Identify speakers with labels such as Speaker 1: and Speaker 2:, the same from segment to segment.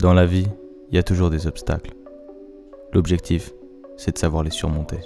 Speaker 1: Dans la vie, il y a toujours des obstacles. L'objectif, c'est de savoir les surmonter.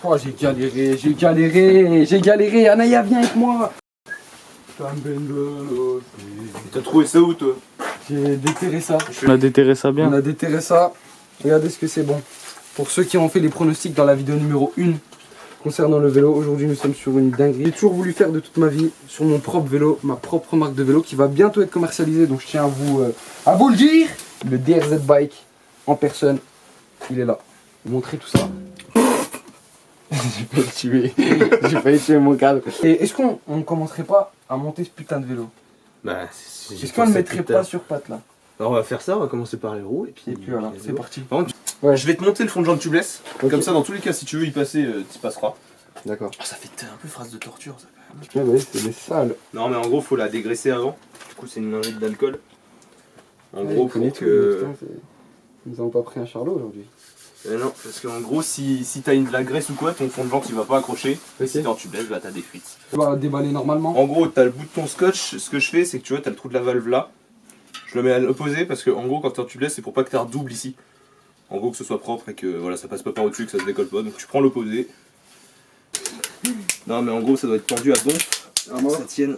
Speaker 2: Oh, j'ai galéré, Anaya, viens avec moi.
Speaker 3: T'as trouvé ça où toi?
Speaker 2: J'ai déterré ça.
Speaker 4: On a déterré ça bien.
Speaker 2: On a déterré ça. Regardez ce que c'est bon. Pour ceux qui ont fait les pronostics dans la vidéo numéro 1 concernant le vélo, aujourd'hui nous sommes sur une dinguerie. J'ai toujours voulu faire de toute ma vie sur mon propre vélo, ma propre marque de vélo qui va bientôt être commercialisée. Donc je tiens à vous le dire. Le DRZ Bike en personne, il est là. Vous montrer tout ça. J'ai failli tuer. J'ai failli tuer mon cadre. Et est-ce qu'on commencerait pas à monter ce putain de vélo?
Speaker 3: Bah,
Speaker 2: Est-ce qu'on le mettrait pas sur pattes là?
Speaker 3: Alors on va faire ça, on va commencer par les roues et puis
Speaker 2: voilà, c'est parti.
Speaker 3: Par contre,
Speaker 2: Ouais.
Speaker 3: je vais te monter le fond de jambe tubeless.
Speaker 2: Ok.
Speaker 3: Comme ça, dans tous les cas, si tu veux y passer, tu y passeras.
Speaker 2: D'accord.
Speaker 3: Oh, ça fait un peu phrase de torture ça quand même.
Speaker 2: Ouais, bah, c'est des sales.
Speaker 3: Non, mais en gros, faut la dégraisser avant. Du coup, c'est une lingette d'alcool. En
Speaker 2: Ouais,
Speaker 3: gros,
Speaker 2: il connaît
Speaker 3: pour
Speaker 2: tout,
Speaker 3: que.
Speaker 2: putain, nous avons pas pris un charlot aujourd'hui.
Speaker 3: Non, parce qu'en gros, si t'as de la graisse ou quoi, ton fond de jambe il va pas accrocher.
Speaker 2: Ok.
Speaker 3: Si t'es en tubeless, bah t'as des frites.
Speaker 2: Tu vas déballer normalement.
Speaker 3: En gros, t'as le bout de ton scotch. Ce que je fais, c'est que tu vois, t'as le trou de la valve là. Je le mets à l'opposé parce que, en gros, quand t'es en tubeless, c'est pour pas que t'aies un double ici. En gros, que ce soit propre et que voilà, ça passe pas par au-dessus, que ça se décolle pas. Donc tu prends l'opposé. Non, mais en gros, ça doit être tendu à donf.
Speaker 2: mort.
Speaker 3: Ça tienne.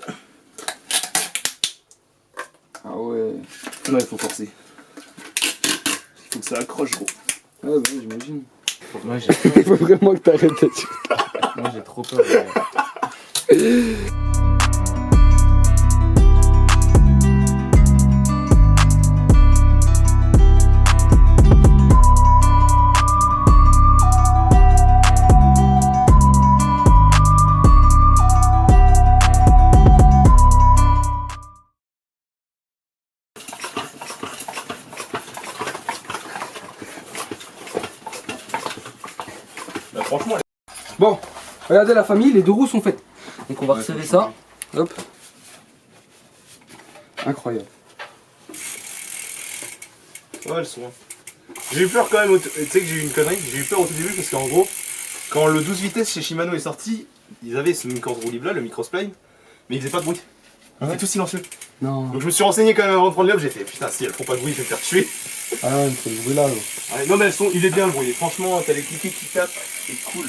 Speaker 2: Ah ouais.
Speaker 3: Ouais, il faut forcer. Il faut que ça accroche, gros.
Speaker 2: Ouais, bah, j'imagine.
Speaker 4: Moi
Speaker 2: Il faut vraiment que t'arrêtes là-dessus.
Speaker 4: j'ai trop peur.
Speaker 3: Bah, franchement,
Speaker 2: Bon, regardez la famille, les deux roues sont faites. Donc on va resserrer ça. Hop. Incroyable.
Speaker 3: ouais, elles sont. J'ai eu peur quand même, tu sais que j'ai eu une connerie, j'ai eu peur au tout début parce qu'en gros, quand le 12 vitesses chez Shimano est sorti, ils avaient ce micro roue libre là, le microspline, mais il faisait pas de bruit. Il était tout silencieux.
Speaker 2: Non.
Speaker 3: Donc je me suis renseigné quand même avant de prendre l'œuvre, j'ai fait putain, si elles font pas de bruit, je vais me faire tuer.
Speaker 2: Ah ouais, c'est le bruit là.
Speaker 3: Ouais, non, mais il est bien le bruit, franchement, t'as les cliquets qui tapent, c'est cool.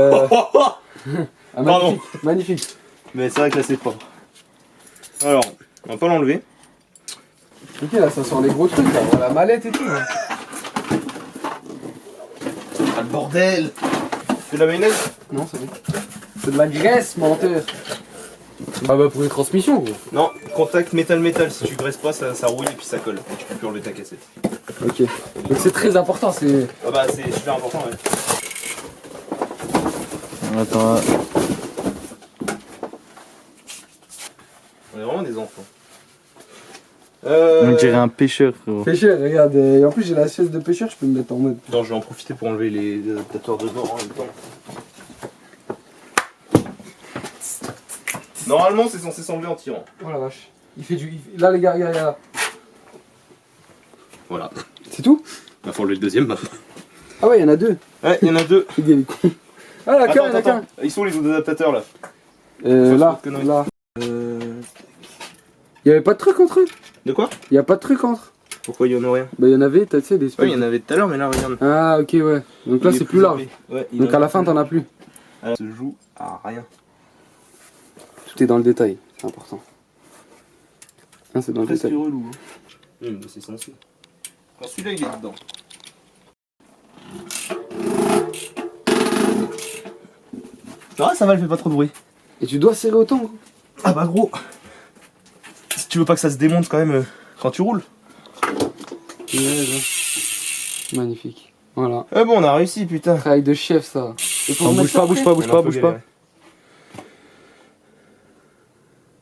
Speaker 2: Ah,
Speaker 3: Pardon.
Speaker 2: magnifique, magnifique.
Speaker 3: Mais c'est vrai que là c'est propre. Alors, on va pas l'enlever.
Speaker 2: Ok, là ça sort les gros trucs, là. La mallette et tout. Hein.
Speaker 3: Ah le bordel! C'est de la mayonnaise?
Speaker 2: Non, c'est bon. C'est de la graisse, menteur. Ah bah pour les transmissions, gros.
Speaker 3: Non, contact métal-métal, si tu graisses pas, ça rouille et puis ça colle. Et tu peux plus enlever ta cassette.
Speaker 2: Ok. Donc c'est très important, c'est...
Speaker 3: Ah bah c'est super important, ouais.
Speaker 4: Attends,
Speaker 3: On est vraiment des enfants.
Speaker 4: on dirait un pêcheur, frérot.
Speaker 2: Pêcheur, regarde. Et en plus j'ai la sieste de pêcheur, je peux me mettre en mode...
Speaker 3: Attends, je vais en profiter pour enlever les adaptateurs de bord en même temps. Normalement, c'est censé s'enlever en tirant.
Speaker 2: Oh la vache. Il fait du... Là les gars, regarde, regarde.
Speaker 3: Voilà.
Speaker 2: C'est tout?
Speaker 3: Il faut enlever le deuxième maintenant.
Speaker 2: Ah ouais, il y en a deux.
Speaker 3: Ouais, il y en a deux.
Speaker 2: Il est con. Ah la
Speaker 3: Attends,
Speaker 2: il y en a qu'un.
Speaker 3: Ils sont les autres adaptateurs là.
Speaker 2: Là,
Speaker 3: conneries.
Speaker 2: là. Il y avait pas de truc entre eux?
Speaker 3: De quoi?
Speaker 2: Il y a pas de truc entre?
Speaker 3: Pourquoi il y en a rien?
Speaker 2: Bah il y en avait, tu sais, des...
Speaker 3: Ouais, il y en avait tout à l'heure, mais là, regarde.
Speaker 2: Ah ok, ouais. Donc là
Speaker 3: Il est
Speaker 2: c'est plus large.
Speaker 3: épais. Ouais,
Speaker 2: Donc à la fin t'en as plus.
Speaker 3: Ça se joue à rien.
Speaker 2: Tout est dans le détail, c'est important. Ah, c'est dans le
Speaker 3: Presque
Speaker 2: détail.
Speaker 3: relou. Hein. Oui, mais c'est censé. Quand celui-là il est dedans. Ah, ça va, elle fait pas trop de bruit.
Speaker 2: Et tu dois serrer autant, gros.
Speaker 3: Ah bah gros. Si tu veux pas que ça se démonte quand même quand tu roules.
Speaker 2: Magnifique. Voilà.
Speaker 3: Ah bon, on a réussi, putain.
Speaker 2: Travail de chef ça. Et faut remettre
Speaker 4: Bouge
Speaker 2: ça
Speaker 4: pas, bouge
Speaker 2: après
Speaker 4: pas, bouge pas, bouge pas.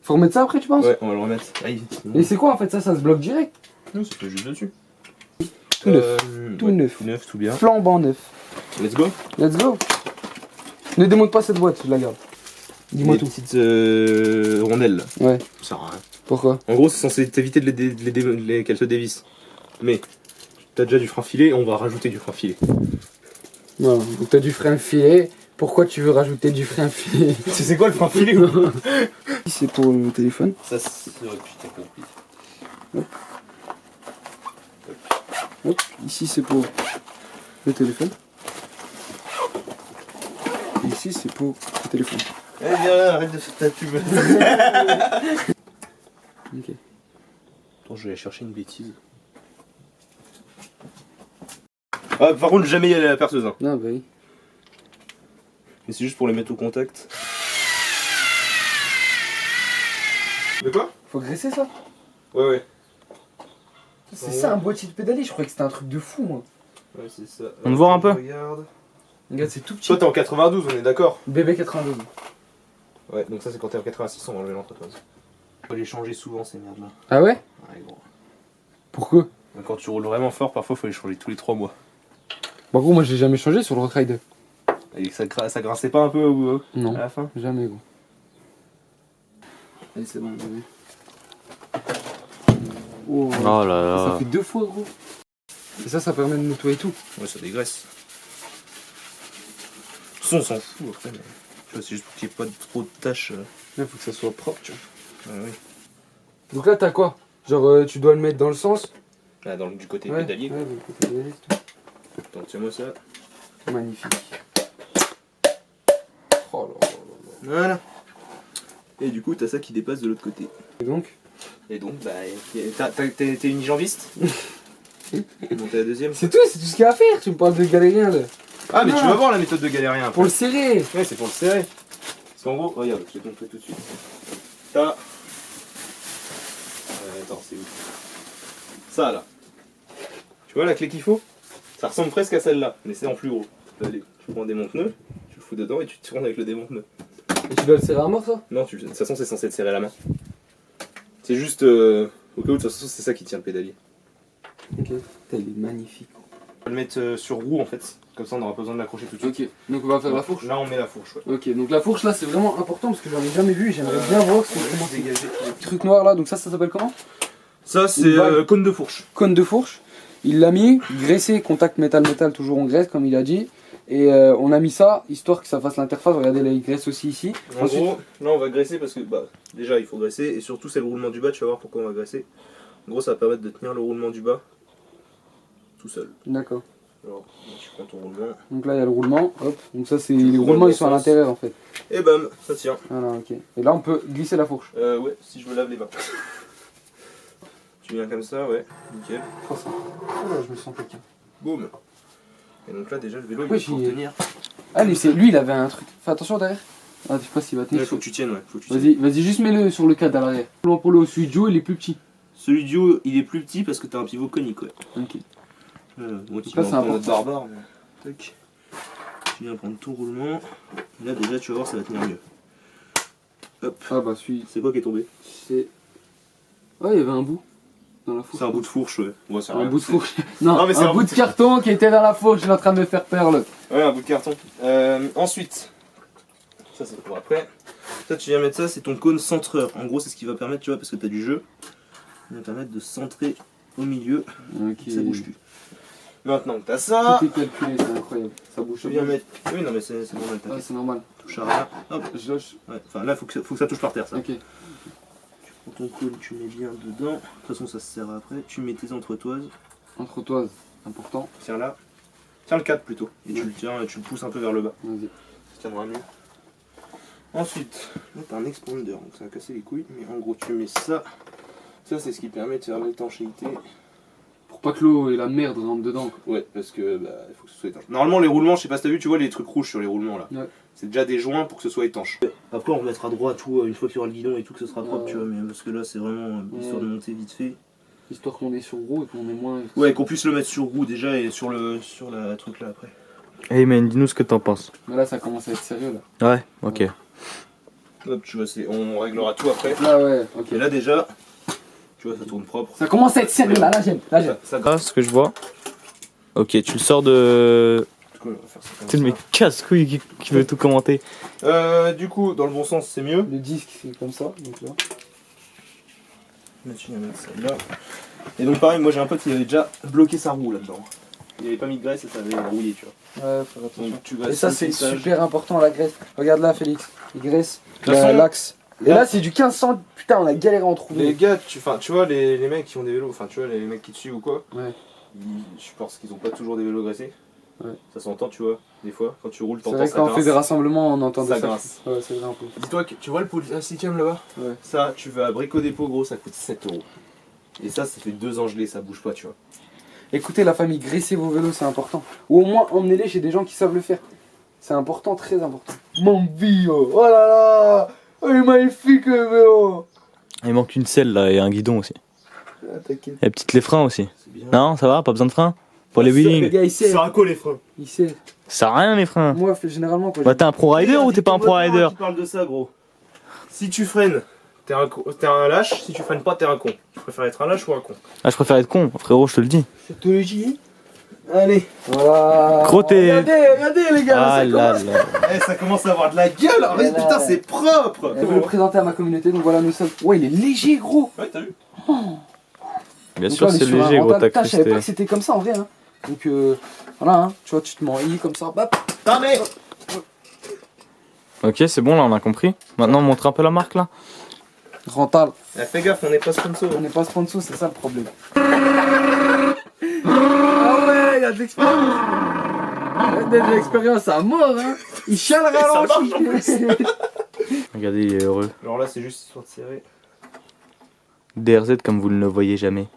Speaker 2: Faut remettre ça après, tu penses?
Speaker 3: Ouais, on va le remettre. Aïe.
Speaker 2: Et c'est quoi en fait ça? Ça se bloque direct?
Speaker 3: Non, c'est juste dessus.
Speaker 2: Tout neuf. Tout
Speaker 3: Ouais,
Speaker 2: neuf.
Speaker 3: Tout neuf, tout bien.
Speaker 2: Flambant neuf.
Speaker 3: Let's go.
Speaker 2: Let's go. Ne démonte pas cette boîte, je la garde. Dis-moi
Speaker 3: Les
Speaker 2: tout.
Speaker 3: petites rondelles là.
Speaker 2: Ouais.
Speaker 3: Ça sert à rien.
Speaker 2: Pourquoi?
Speaker 3: En gros, c'est censé t'éviter qu'elles se dévissent. Mais t'as déjà du frein filé, on va rajouter du frein filé.
Speaker 2: Non, donc t'as du frein filé. Pourquoi tu veux rajouter du frein filé?
Speaker 3: C'est quoi le frein filé?
Speaker 2: C'est pour le téléphone.
Speaker 3: Ça, c'est vrai que t'as compris.
Speaker 2: Hop. Ici c'est pour le téléphone. Et ici c'est pour le téléphone.
Speaker 3: Eh viens là, arrête de faire ta pub.
Speaker 2: Ok.
Speaker 3: Attends, je vais aller chercher une bêtise. Ah, par contre, jamais y aller à la perceuse. Hein.
Speaker 2: Non, bah oui.
Speaker 3: Mais c'est juste pour les mettre au contact. De quoi?
Speaker 2: Faut graisser ça.
Speaker 3: Ouais.
Speaker 2: C'est ça un boîtier de pédalier, je croyais que c'était un truc de fou moi.
Speaker 3: Ouais, c'est ça.
Speaker 1: On te voit un peu?
Speaker 3: Regarde.
Speaker 2: Regarde, c'est tout petit.
Speaker 3: Toi, t'es en 92, on est d'accord?
Speaker 2: Bébé 92.
Speaker 3: Ouais, donc ça, c'est quand t'es en 86, on va enlever l'entreteuse. Faut les changer souvent, ces merdes là.
Speaker 2: Ah ouais?
Speaker 3: Ouais, gros.
Speaker 2: Pourquoi?
Speaker 3: Quand tu roules vraiment fort, parfois, faut les changer tous les 3 mois.
Speaker 2: Bah gros, moi j'ai jamais changé sur le Rock Rider.
Speaker 3: Et ça grinçait pas un peu
Speaker 2: Non,
Speaker 3: à la fin?
Speaker 2: jamais gros. Allez, c'est bon, bébé. Oh,
Speaker 1: Oh là
Speaker 2: ça
Speaker 1: là.
Speaker 2: fait 2 fois gros. Et ça permet de nettoyer tout.
Speaker 3: Ouais, ça dégraisse. De toute façon, on s'en fout après, mais. Tu vois, c'est juste pour qu'il n'y ait pas trop de taches.
Speaker 2: Il faut que ça soit propre, tu vois.
Speaker 3: Ouais.
Speaker 2: Donc là, t'as quoi? Genre, tu dois le mettre dans le sens.
Speaker 3: Là, du côté
Speaker 2: Ouais,
Speaker 3: pédalier.
Speaker 2: ouais, du côté pédalier, c'est
Speaker 3: Attends, tiens-moi ça.
Speaker 2: tout. Magnifique. Oh là là là là.
Speaker 3: Voilà. Et du coup, t'as ça qui dépasse de l'autre côté.
Speaker 2: Et donc,
Speaker 3: bah, t'es unijambiste. Monter la deuxième.
Speaker 2: c'est tout ce qu'il y a à faire. Tu me parles de galérien là.
Speaker 3: Ah, mais
Speaker 2: Ah.
Speaker 3: tu vas voir la méthode de galérien après.
Speaker 2: Pour le serrer.
Speaker 3: Ouais, c'est pour le serrer. Parce qu'en gros, regarde, je vais te montrer tout de suite. T'as. Attends, c'est où? Ça là. Tu vois la clé qu'il faut? Ça ressemble presque à celle-là, mais c'est en plus gros. Allez, tu prends un démonte-nœud, tu le fous dedans et tu tournes avec le démonte-nœud.
Speaker 2: Et tu dois le serrer à mort ça?
Speaker 3: Non, de toute façon, c'est censé te serrer la main. C'est juste. Au cas où, de toute façon, c'est ça qui tient le pédalier.
Speaker 2: Ok. Putain, il est magnifique.
Speaker 3: On va le mettre sur roue en fait, comme ça on n'aura pas besoin de l'accrocher tout de suite.
Speaker 2: Ok, donc on va faire la fourche.
Speaker 3: Là on met la fourche, ouais.
Speaker 2: Ok, donc la fourche là c'est vraiment important parce que j'en ai jamais vu et j'aimerais bien voir ce
Speaker 3: Ouais,
Speaker 2: comment c'est.
Speaker 3: dégager.
Speaker 2: Le truc noir là, donc ça s'appelle comment?
Speaker 3: Ça c'est
Speaker 2: Une bague.
Speaker 3: cône de fourche.
Speaker 2: Cône de fourche. Il l'a mis, graissé, contact métal-métal, toujours en graisse comme il a dit. Et on a mis ça histoire que ça fasse l'interface. Regardez là, il graisse aussi ici.
Speaker 3: En gros, là on va graisser parce que bah déjà il faut graisser et surtout c'est le roulement du bas, tu vas voir pourquoi on va graisser. En gros ça va permettre de tenir le roulement du bas tout seul.
Speaker 2: D'accord.
Speaker 3: Alors tu prends ton roulement
Speaker 2: Donc là il y a le roulement, hop. Donc ça c'est
Speaker 3: le
Speaker 2: les
Speaker 3: fous dans
Speaker 2: roulements
Speaker 3: le
Speaker 2: ils sont à
Speaker 3: bon
Speaker 2: l'intérieur en fait.
Speaker 3: et bam, ça tient.
Speaker 2: Voilà, ok. Et là on peut glisser la fourche.
Speaker 3: Ouais, si je me lave les mains. Tu viens comme ça, ouais, nickel.
Speaker 2: Oh, ça. Oh là, je me sens quelqu'un.
Speaker 3: Boum. Et donc là déjà le vélo il
Speaker 2: Ouais,
Speaker 3: est pour
Speaker 2: j'ai-
Speaker 3: tenir.
Speaker 2: Ah lui il avait un truc. Fais attention derrière. Ah je sais pas s'il va
Speaker 3: Il
Speaker 2: tenir.
Speaker 3: faut que tu tiennes, ouais. Faut que tu tiennes.
Speaker 2: Vas-y juste mets-le sur le cadre à l'arrière. Pour le celui de Joe il est plus petit.
Speaker 3: Celui du haut il est plus petit parce que t'as un pivot conique, ouais.
Speaker 2: Ok.
Speaker 3: Moi, tu
Speaker 2: Ça,
Speaker 3: vas
Speaker 2: c'est
Speaker 3: prendre
Speaker 2: important.
Speaker 3: notre barbare. Mais... Tac. Tu viens prendre ton roulement. Là, déjà, tu vas voir, ça va tenir mieux. Hop.
Speaker 2: Ah bah celui
Speaker 3: C'est quoi qui est tombé?
Speaker 2: c'est. Ouais il y avait un bout dans la fourche.
Speaker 3: C'est un bout de fourche, ouais. Ouais, c'est
Speaker 2: Un
Speaker 3: rien.
Speaker 2: bout de fourche. Non,
Speaker 3: Non, mais c'est
Speaker 2: un bout de carton qui était dans la fourche, il est en train de me faire peur là.
Speaker 3: Ouais, un bout de carton. Ensuite, ça c'est pour après. Ça, tu viens mettre ça, c'est ton cône centreur. En gros, c'est ce qui va permettre, tu vois, parce que t'as du jeu, il va permettre de centrer au milieu.
Speaker 2: Ok.
Speaker 3: Ça bouge plus. Maintenant que t'as ça,
Speaker 2: Tout est calculé, c'est incroyable. Ça bouge
Speaker 3: tu viens mettre. Oui, non, mais c'est normal,
Speaker 2: Ouais,
Speaker 3: t'inquiète.
Speaker 2: c'est normal.
Speaker 3: Touche à rien. Hop.
Speaker 2: Je lâche.
Speaker 3: Ouais, enfin là, faut que ça touche par terre, ça.
Speaker 2: Ok.
Speaker 3: Prends ton cône, tu mets bien dedans. De toute façon, ça se serre après. Tu mets tes entretoises.
Speaker 2: Entre toises, important.
Speaker 3: Tiens là. Tiens le 4 plutôt. Et tu le tiens, tu le pousses un peu vers le bas.
Speaker 2: Vas-y.
Speaker 3: Ça tiendra mieux. Ensuite, là t'as un expander, donc ça va casser les couilles. Mais en gros, tu mets ça. Ça, c'est ce qui permet de faire l'étanchéité.
Speaker 2: Pour pas que l'eau et la merde rentrent dedans. Quoi.
Speaker 3: Ouais, parce que bah, il faut que ce soit étanche. Normalement, les roulements, je sais pas si t'as vu, tu vois les trucs rouges sur les roulements là.
Speaker 2: Ouais.
Speaker 3: C'est déjà des joints pour que ce soit étanche. Après, on remettra droit tout une fois qu'il y aura le guidon et tout, que ce sera propre, tu vois. Mais parce que là, c'est vraiment histoire de monter vite fait.
Speaker 2: Histoire qu'on est sur roue et qu'on est moins.
Speaker 3: Ouais, qu'on puisse le mettre sur roue déjà et sur la truc là après.
Speaker 1: Hey man, dis-nous ce que t'en penses.
Speaker 2: Mais là ça commence à être sérieux là.
Speaker 1: Ouais, ok.
Speaker 3: Hop, tu vois, on réglera tout après.
Speaker 2: Là ouais, ok.
Speaker 3: Et là déjà, tu vois, ça tourne propre.
Speaker 2: Ça commence à être sérieux là, là j'aime. Là j'aime.
Speaker 3: Ça
Speaker 1: Là, ce que je vois,
Speaker 4: Ok, tu le sors de.
Speaker 3: Du coup, on va faire ça comme
Speaker 4: C'est le mec casse-couille qui veut tout commenter.
Speaker 3: Du coup, dans le bon sens, c'est mieux.
Speaker 2: Le disque c'est comme ça, donc là.
Speaker 3: Tu viens mettre ça là. Et donc pareil, moi j'ai un pote qui avait déjà bloqué sa roue là-dedans. Il avait pas mis de graisse et ça avait rouillé, tu vois.
Speaker 2: Ouais, faut faire attention.
Speaker 3: Donc tu vas
Speaker 2: Et ça c'est
Speaker 3: sauter
Speaker 2: super important la graisse. Regarde là Félix, les graisses,
Speaker 3: toute façon,
Speaker 2: l'axe. Et là c'est du 1500, putain on a galéré à en trouver.
Speaker 3: les gars, tu vois les mecs qui ont des vélos, enfin tu vois les mecs qui te suivent ou quoi,
Speaker 2: Ouais.
Speaker 3: je pense qu'ils ont pas toujours des vélos graissés.
Speaker 2: Ouais.
Speaker 3: Ça s'entend, tu vois, des fois, quand tu roules,
Speaker 2: C'est
Speaker 3: t'entends
Speaker 2: vrai
Speaker 3: ça
Speaker 2: que quand on fait des
Speaker 3: grince.
Speaker 2: rassemblements on entend
Speaker 3: Ça
Speaker 2: ça.
Speaker 3: grince.
Speaker 2: Ouais c'est vrai un peu.
Speaker 3: Dis-toi que tu vois le polycyklium là-bas.
Speaker 2: Ouais.
Speaker 3: Ça, tu vas à Brico Dépôt, gros, ça coûte 7 €. Et ça fait 2 ans gelé, ça bouge pas, tu vois.
Speaker 2: Écoutez la famille, graissez vos vélos c'est important. Ou au moins emmenez-les chez des gens qui savent le faire. C'est important, très important. Mon vieux, oh là là, oh, il est magnifique le vélo.
Speaker 4: Il manque une selle là et un guidon aussi.
Speaker 2: Ah, t'inquiète.
Speaker 4: Et petite les freins aussi.
Speaker 3: C'est bien.
Speaker 4: Non, ça va, pas besoin de freins pour les
Speaker 2: Le
Speaker 4: wheelings.
Speaker 2: gars il sait,
Speaker 3: C'est un quoi les freins?
Speaker 2: il sait.
Speaker 4: Ça sert à rien les freins.
Speaker 2: Moi généralement quand
Speaker 4: Bah t'es un pro rider ou t'es pas un pro rider?
Speaker 3: Tu parles de ça, gros. Si tu freines, t'es un lâche. Si tu freines pas, t'es un con. Tu préfères être un lâche ou un con?
Speaker 4: Ah je préfère être con, frérot, je te le dis.
Speaker 2: je te le dis.
Speaker 3: Allez.
Speaker 2: Voilà.
Speaker 4: Gros, t'es-
Speaker 2: Regardez les gars,
Speaker 4: Ah
Speaker 2: ça
Speaker 4: là
Speaker 2: commence.
Speaker 4: là.
Speaker 3: Eh, ça commence à avoir de la gueule. Ah,
Speaker 2: Voilà.
Speaker 3: putain, c'est propre.
Speaker 2: Je vais le présenter à ma communauté, donc voilà nous sommes. Ouais il est léger gros.
Speaker 3: Ouais, t'as vu?
Speaker 4: Bien
Speaker 2: Donc
Speaker 4: sûr
Speaker 2: là, on est
Speaker 4: c'est
Speaker 2: sur un
Speaker 4: léger gros,
Speaker 2: rental.
Speaker 4: t'as
Speaker 2: Putain, je savais pas
Speaker 4: cristé.
Speaker 2: que c'était comme ça en vrai hein. Donc voilà hein, tu vois tu te m'enrayes comme ça, hop.
Speaker 3: Ah, mais.
Speaker 4: Ok c'est bon là on a compris. Maintenant on montre un peu la marque là.
Speaker 2: Rental.
Speaker 3: Eh, fais gaffe, on n'est pas sponsor.
Speaker 2: On n'est pas sponsor, c'est ça le problème. Ah ouais, il y a de l'expérience. Il y a de l'expérience à mort, hein. Il chiale ralenti.
Speaker 4: Regardez il est heureux.
Speaker 3: Alors là, c'est juste histoire de serrer.
Speaker 4: DRZ comme vous ne le voyez jamais.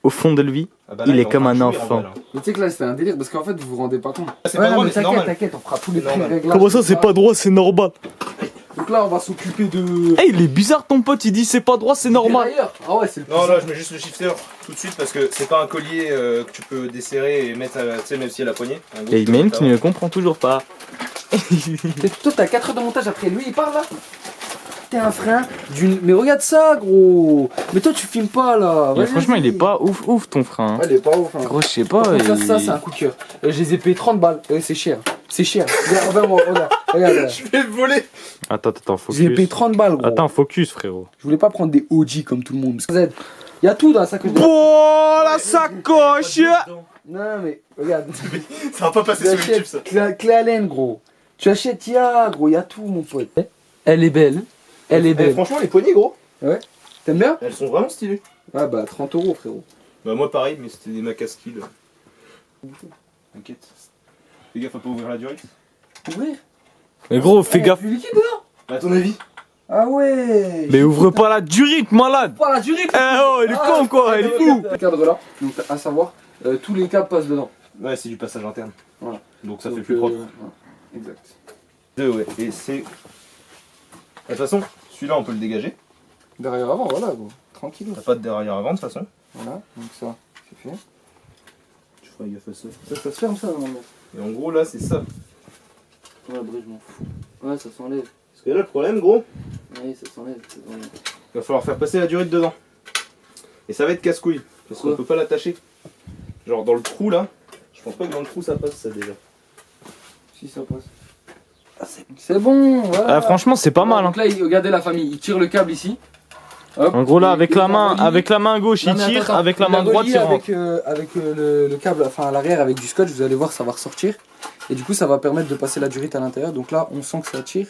Speaker 4: Au fond de lui,
Speaker 3: Ah bah
Speaker 4: il est
Speaker 3: en
Speaker 4: comme
Speaker 3: train de
Speaker 4: un
Speaker 3: jouir, en
Speaker 4: enfant.
Speaker 3: vrai, là.
Speaker 2: Mais tu sais que là c'était un délire parce qu'en fait vous vous rendez pas compte.
Speaker 3: C'est pas
Speaker 2: non,
Speaker 3: drôle,
Speaker 2: mais
Speaker 3: mais c'est
Speaker 2: t'inquiète,
Speaker 3: normal.
Speaker 2: t'inquiète, on fera tous les
Speaker 3: C'est normal.
Speaker 2: pré-réglages.
Speaker 4: Comment ça c'est pas droit c'est normal?
Speaker 2: Donc là on va s'occuper de.
Speaker 4: Eh il est bizarre ton pote, il dit c'est pas droit c'est normal.
Speaker 2: Dérailleur. Ah ouais c'est le plus.
Speaker 3: Non, là, je mets juste le shifter tout de suite parce que c'est pas un collier que tu peux desserrer et mettre, tu sais, même si à la poignée. Un gros
Speaker 4: Et il
Speaker 3: qui
Speaker 4: y a une
Speaker 3: doit
Speaker 4: qui ne le comprend toujours pas.
Speaker 2: Toi t'as 4 heures de montage après lui il parle là. T'es un frein d'une. Mais regarde ça gros. Mais toi tu filmes pas là.
Speaker 4: Mais
Speaker 2: Vas-y,
Speaker 4: franchement il est
Speaker 2: vas-y.
Speaker 4: pas ouf ton frein. hein.
Speaker 2: Ouais, il est pas ouf hein.
Speaker 4: Gros je sais pas.
Speaker 2: Par contre,
Speaker 4: il-
Speaker 2: ça c'est un coup de cœur. Je les ai payés 30 balles. C'est cher. C'est cher. Regarde, regarde.
Speaker 3: Je vais le voler.
Speaker 4: Attends
Speaker 2: Je les ai payé
Speaker 4: focus.
Speaker 2: 30 balles gros.
Speaker 4: Attends focus frérot.
Speaker 2: Je voulais pas prendre des OG comme tout le monde. Parce que Z, il y a tout dans la sacoche.
Speaker 4: Oh la sacoche.
Speaker 2: Non mais regarde.
Speaker 3: Ça va pas passer
Speaker 2: Tu
Speaker 3: sur YouTube, ça.
Speaker 2: achètes clé Allen gros. Tu achètes ya gros, il y a tout mon pote. Elle est belle. Elle est
Speaker 3: Eh,
Speaker 2: belle.
Speaker 3: franchement, les poignées, gros,
Speaker 2: T'aimes bien?
Speaker 3: elles sont vraiment stylées.
Speaker 2: Ouais bah 30 € frérot.
Speaker 3: Bah, moi, pareil, mais c'était des Macaskill. T'inquiète. Fais gaffe à pas ouvrir la durite.
Speaker 2: Ouvrir?
Speaker 4: Mais gros fais gaffe.
Speaker 2: Plus liquide dedans?
Speaker 3: Bah, à ton avis?
Speaker 2: Ah ouais.
Speaker 4: Mais ouvre pas la durite malade.
Speaker 2: Pas la durée.
Speaker 4: Eh oh il est con quoi, il est fou.
Speaker 2: Le cadre là, donc à savoir, tous les câbles passent dedans.
Speaker 3: Ouais, c'est du passage interne.
Speaker 2: Voilà.
Speaker 3: Donc ça fait
Speaker 2: Donc,
Speaker 3: plus propre.
Speaker 2: voilà. Exact.
Speaker 3: Ouais, et c'est. De toute façon, celui-là, on peut le dégager.
Speaker 2: Derrière avant, voilà gros. Tranquille.
Speaker 3: T'as pas de derrière avant, de toute façon.
Speaker 2: Voilà, donc ça, c'est fait.
Speaker 3: Tu feras gaffe à ça.
Speaker 2: Ça se ferme ça normalement.
Speaker 3: Et en gros, là, c'est ça.
Speaker 2: Ouais, bref, je m'en fous. Ouais, ça s'enlève.
Speaker 3: Parce que là, le problème, gros,
Speaker 2: Oui, ça s'enlève.
Speaker 3: il va falloir faire passer la durite dedans. Et ça va être casse-couille. Parce qu'on
Speaker 2: Pourquoi
Speaker 3: peut pas l'attacher. Genre dans le trou là. Je pense pas que dans le trou ça passe ça déjà.
Speaker 2: Si ça passe. Ah, c'est bon, voilà.
Speaker 4: Ah, franchement c'est pas mal. Hein.
Speaker 2: Donc là, regardez la famille, il tire le câble ici. Hop.
Speaker 4: En gros là
Speaker 2: Et-
Speaker 4: avec
Speaker 2: et
Speaker 4: la
Speaker 2: il
Speaker 4: main,
Speaker 2: relie.
Speaker 4: avec la main gauche
Speaker 2: Non,
Speaker 4: il
Speaker 2: mais
Speaker 4: tire,
Speaker 2: attends,
Speaker 4: avec la
Speaker 2: il
Speaker 4: main
Speaker 2: a
Speaker 4: droite
Speaker 2: relié
Speaker 4: il rentre.
Speaker 2: avec le câble, enfin à l'arrière avec du scotch, vous allez voir ça va ressortir. Et du coup ça va permettre de passer la durite à l'intérieur. Donc là on sent que ça tire.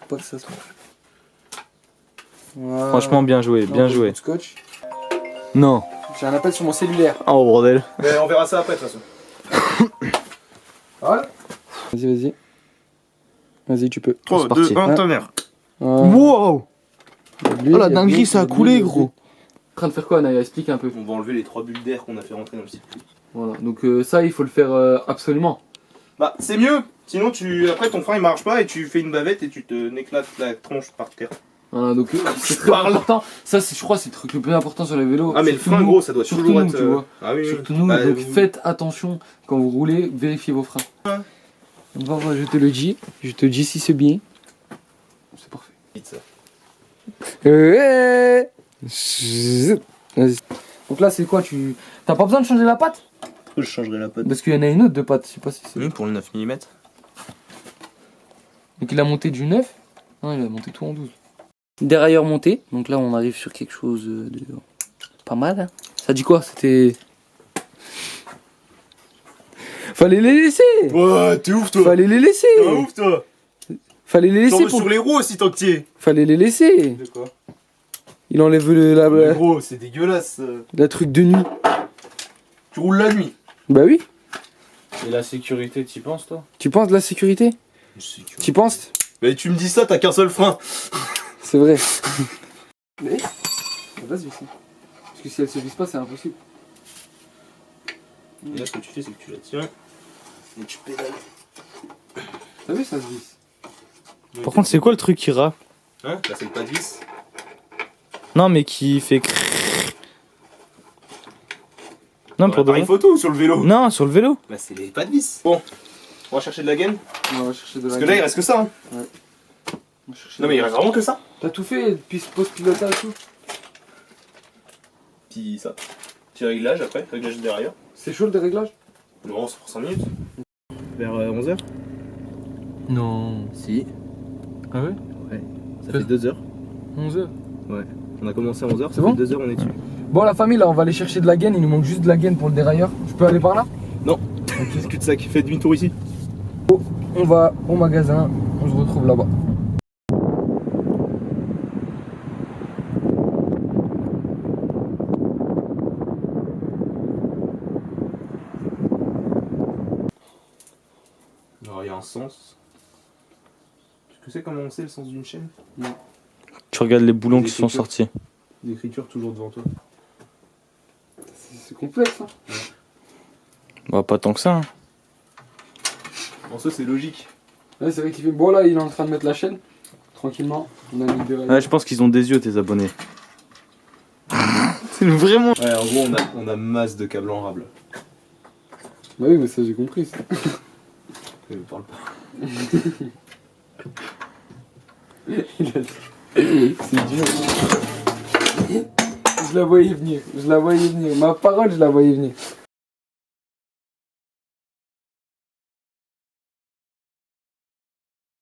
Speaker 2: Faut pas que ça se voilà.
Speaker 4: Franchement bien joué,
Speaker 2: Là,
Speaker 4: bien
Speaker 2: on pose
Speaker 4: joué.
Speaker 2: le scotch.
Speaker 4: Non.
Speaker 2: J'ai un appel sur mon cellulaire.
Speaker 4: Oh bordel.
Speaker 3: Mais on verra ça après de toute façon.
Speaker 2: Voilà. Vas-y. Vas-y, tu peux.
Speaker 4: C'est parti.
Speaker 3: ta mère.
Speaker 4: Wow.
Speaker 2: Lui,
Speaker 4: Oh la
Speaker 2: il y
Speaker 4: dinguerie
Speaker 2: lui,
Speaker 4: ça a
Speaker 2: il y
Speaker 4: coulé
Speaker 2: lui.
Speaker 4: gros.
Speaker 2: En train de faire quoi Naya? Explique un peu.
Speaker 3: On va enlever les 3 bulles d'air qu'on a fait rentrer dans le circuit.
Speaker 2: Voilà, donc ça il faut le faire absolument.
Speaker 3: Bah c'est mieux. Sinon après ton frein il marche pas et tu fais une bavette et tu te n'éclates la tronche par terre.
Speaker 2: Voilà, donc c'est très
Speaker 3: parle.
Speaker 2: important. Ça, je crois, c'est le truc le plus important sur les vélos.
Speaker 3: Ah mais le
Speaker 2: Surtout
Speaker 3: frein
Speaker 2: nous,
Speaker 3: gros ça doit
Speaker 2: surtout
Speaker 3: toujours
Speaker 2: nous,
Speaker 3: être.
Speaker 2: tu vois.
Speaker 3: Ah oui, oui.
Speaker 2: Surtout nous,
Speaker 3: Bah,
Speaker 2: donc
Speaker 3: vous-
Speaker 2: faites attention quand vous roulez, vérifiez vos freins.
Speaker 3: Ouais.
Speaker 2: Donc voilà, je te le dis, si c'est bien. C'est parfait.
Speaker 3: Vite, ça.
Speaker 2: Vas-y. Donc là, c'est quoi? T'as pas besoin de changer la patte?
Speaker 3: je changerai la patte.
Speaker 2: Parce qu'il y en a une autre de patte, je sais pas si c'est.
Speaker 3: Pour le 9 mm.
Speaker 2: Donc il a monté du 9. Non, il a monté tout en 12. Dérailleur monté. Donc là, on arrive sur quelque chose de pas mal. Hein. Ça dit quoi? C'était. Fallait les laisser.
Speaker 3: Ouais, t'es ouf toi.
Speaker 2: Fallait les laisser.
Speaker 3: T'es ouf toi.
Speaker 2: Fallait les laisser.
Speaker 3: T'en sur les roues aussi tant que t'y es.
Speaker 2: Fallait les laisser.
Speaker 3: De quoi?
Speaker 2: Il enlève
Speaker 3: Mais gros, c'est dégueulasse.
Speaker 2: la truc de nuit.
Speaker 3: Tu roules la nuit.
Speaker 2: Bah oui.
Speaker 4: Et la sécurité, t'y penses toi?
Speaker 2: Tu penses de la sécurité? Tu penses?
Speaker 3: Mais tu me dis ça, t'as qu'un seul frein.
Speaker 2: C'est vrai. Mais elle va se visser. Parce que si elle se visse pas, c'est impossible.
Speaker 3: Et là, ce que tu fais, c'est que tu la tiens. Et tu pédales.
Speaker 2: T'as vu, ça se visse.
Speaker 4: Par contre, c'est quoi le truc qui rappe?
Speaker 3: Hein? Là, c'est le pas de vis.
Speaker 4: Non, mais qui fait. Non, pour de
Speaker 3: une
Speaker 4: vrai.
Speaker 3: photo ou sur le vélo?
Speaker 4: Non, sur le vélo.
Speaker 3: Bah, c'est les pas de vis. Bon, on va chercher de la gaine.
Speaker 2: On va chercher de la
Speaker 3: Parce que là, il reste que ça. Hein.
Speaker 2: On va chercher
Speaker 3: Non, mais il
Speaker 2: de la-
Speaker 3: reste vraiment que ça.
Speaker 2: T'as tout fait, puis pose pilotage et tout.
Speaker 3: Puis ça. Petit réglage après, réglage de derrière.
Speaker 2: C'est chaud le dérèglage?
Speaker 3: Non, c'est pour 5 minutes. Vers 11h.
Speaker 2: Non.
Speaker 3: Si.
Speaker 2: Ah ouais?
Speaker 3: Ouais. Ça fait 2h.
Speaker 2: 11h.
Speaker 3: On a commencé à 11h,
Speaker 2: C'est bon
Speaker 3: 2h, on est dessus.
Speaker 2: Bon, la famille, là, on va aller chercher de la gaine. Il nous manque juste de la gaine pour le dérailleur. Je peux aller par là?
Speaker 3: Qu'est-ce que ça qui fait demi-tour ici?
Speaker 2: On va au magasin. On se retrouve là-bas.
Speaker 3: Alors, il y a un sens. Tu sais comment on sait le sens d'une chaîne?
Speaker 4: Tu regardes les boulons
Speaker 3: Les
Speaker 4: qui sont
Speaker 3: écritures.
Speaker 4: sortis.
Speaker 3: L'écriture toujours devant toi.
Speaker 2: C'est complexe, hein.
Speaker 4: Bah, pas tant que ça. Hein.
Speaker 3: En soi, c'est logique.
Speaker 2: Ouais, c'est vrai qu'il fait. Bon, là, il est en train de mettre la chaîne. Tranquillement. On a mis le dérailleur.
Speaker 4: Ouais, je pense qu'ils ont des yeux, tes abonnés. C'est vraiment.
Speaker 3: Ouais, en gros, on a masse de câbles enrables.
Speaker 2: Bah oui, mais ça, j'ai compris. Ça.
Speaker 3: Mais parle pas.
Speaker 2: C'est dur. Je la voyais venir. Ma parole, je la voyais venir.